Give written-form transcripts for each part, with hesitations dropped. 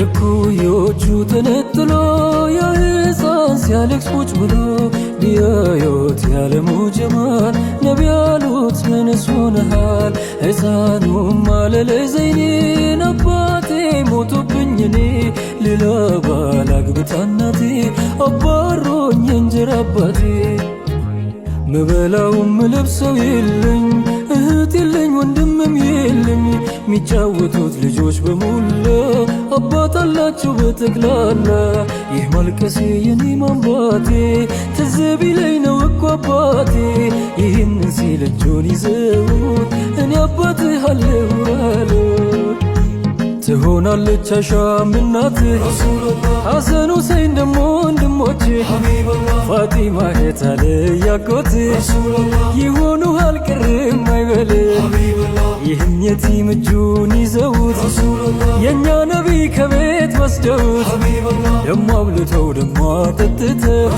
ከኩዮቹ ተነጥሎ የሕፃን ሲያለቅስ ቁጭ ብሎ ቢያዩት ያለሙ ጀማል ነቢ ያሉት ምንስ ሆነሃል? ሕፃኑም አለለ ዘይኔን አባቴ ሞቶብኝ እኔ ሌላ ባል አግብታ እናቴ አባሮኝ እንጀራ አባቴ ምበላውም ምለብሰው የለኝ እህት የለኝ ወንድምም የለኝ ሚጫወቱት ልጆች በሙላ አባት አላቸው በጠቅላላ ይህ ማልቀሴ የኔ ማንባቴ ትዝ ቢለኝ ነው እኮ አባቴ ይህን ሲል እጁን ይዘውት እኔ አባትህ አለሁ አሉት። ትሆናለች አሻም እናትህ ሐሰን ሁሴን ደሞ ወንድሞች ፋጢማ የታለ ያጎት ይሆኑ አልቅርም አይበል ይህን የቲም እጁን ይዘውት የእኛ ነቢ ከቤት ወስደውት ደሞ አብልተው ደሞ አጠጥተው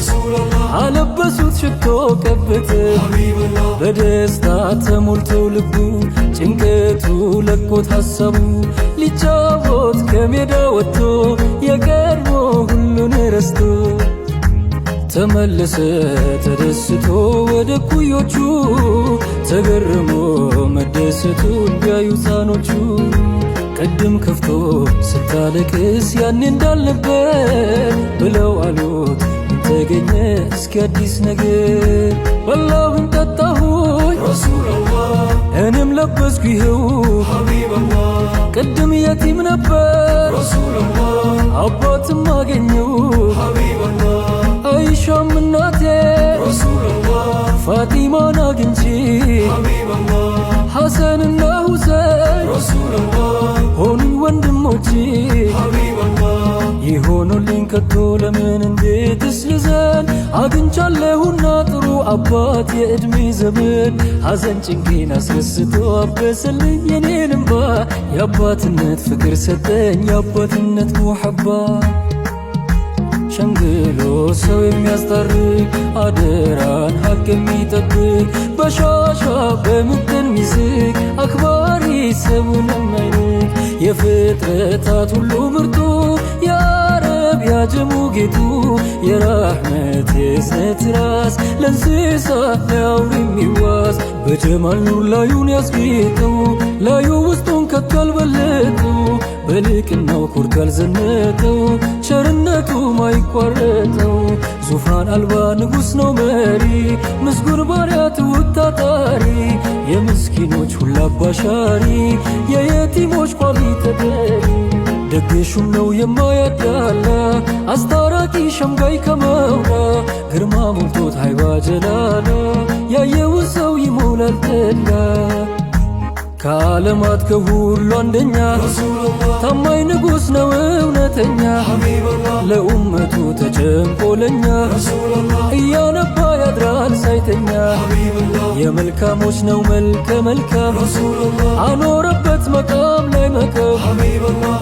አለበሱት ሽቶ ቀብተው በደስታ ተሞልተው ልቡ ጭንቀቱ ለቆት ሐሳቡ ሊጫወት ከሜዳ ወጥቶ የቀድሞ ሁሉን ረስቶ ተመለሰ ተደስቶ ወደ ኩዮቹ ተገርሞ መደሰቱን ቢያዩ ሕፃኖቹ ቅድም ከፍቶ ስታለቅስ ያኔ እንዳልነበር ብለው አሉት ተገኘ እስኪ አዲስ ነገር በላሁኝ ጠጣሁኝ ረሱላላህ እኔም ለበስኩ ይኸው ሐቢበላህ ቅድም የቲም ነበር ረሱላላህ አባትም አገኘው ሐቢበላህ አይሻም እናቴ ረሱላላህ ፋጢማን አግኝቼ ሐቢበላህ ሐሰንና ሁሴን ረሱላላህ ሆኑኝ ወንድሞቼ ሐቢበላህ ይሆኑልኝ ከቶ ለምን እንዴትስ ልዘን አግኝቻለሁና ጥሩ አባት የዕድሜ ዘመን ሐዘን ጭንቄን አስረስቶ አበሰልኝ የኔን እንባ የአባትነት ፍቅር ሰጠኝ የአባትነት ሙሐባ ሸንግሎ ሰው የሚያስታርቅ አደራን ሐቅ የሚጠብቅ በሻሻ በምጥን ሚስቅ አክባሪ ሰውን የማይንቅ የፍጥረታት ሁሉ ምርጡ የአረብ ያጀሙ ጌጡ የራሕመት የእዝነት ራስ ለእንስሳ ለአውሬ የሚዋስ በጀማል ኑር ላዩን ያስጌጠው ላዩ ውስጡን ከቶ አልበለጠው በልቅናው ኮርቶ ያልዘነጠው ቸርነቱ ማይቋረጠው ዙፋን አልባ ንጉሥ ነው መሪ ምስጉን ባሪያ ትውት ታታሪ የምስኪኖች ሁላ አባሻሪ የየቲሞች ቋሚ ተጠሪ ደግሹም ነው የማያዳላ አስታራቂ ሸምጋይ ከመውላ ግርማ ሞልቶት ሃይባ ጀላላ ያየው ሰው ይሞላል ተድላ ከዓለማት ከሁሉ አንደኛ ታማኝ ንጉሥ ነው እውነተኛ ለኡመቱ ተጨንቆ ለኛ እያነባ ያድራል ሳይተኛ የመልካሞች ነው መልከ መልካም አኖረበት መቃም ላይ መቀም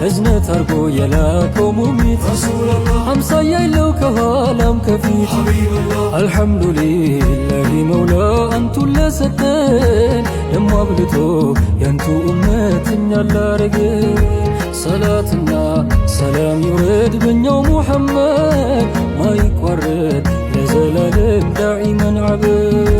እዝነት አርጎ የላከው ሙሚት አምሳያ የለው ከኋላም ከፊት አልሐምዱሊላሂ መውላ አንቱን ለሰጠን ደሞ አብልቶ ያንቱ ኡመት እኛን ላረገ ሰላትና ሰላም ይውረድ በኛው ሙሐመድ ማይቋረጥ ለዘላለም ዳዒመን ዓበድ